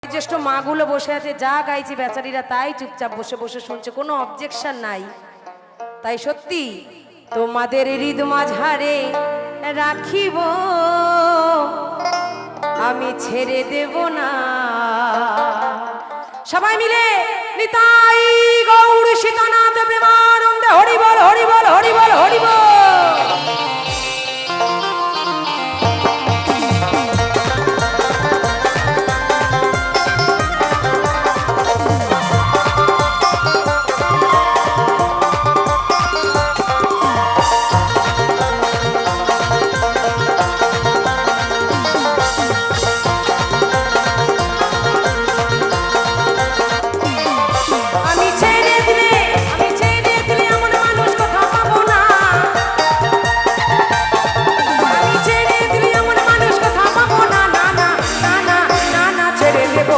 জ্যেষ্ঠ মাগুলো বসে আছে, যা গাইছে বেচারিরা তাই চুপচাপ বসে বসে শুনছে, কোনো অবজেকশন নাই। তাই সত্যি তোমাদের হৃদ মাঝারে রাখিব, আমি ছেড়ে দেব না। সবাই মিলে নিতাই গৌর সীতানাথ প্রেমানন্দে হরি বল হরি বল হরি বল হরি বল।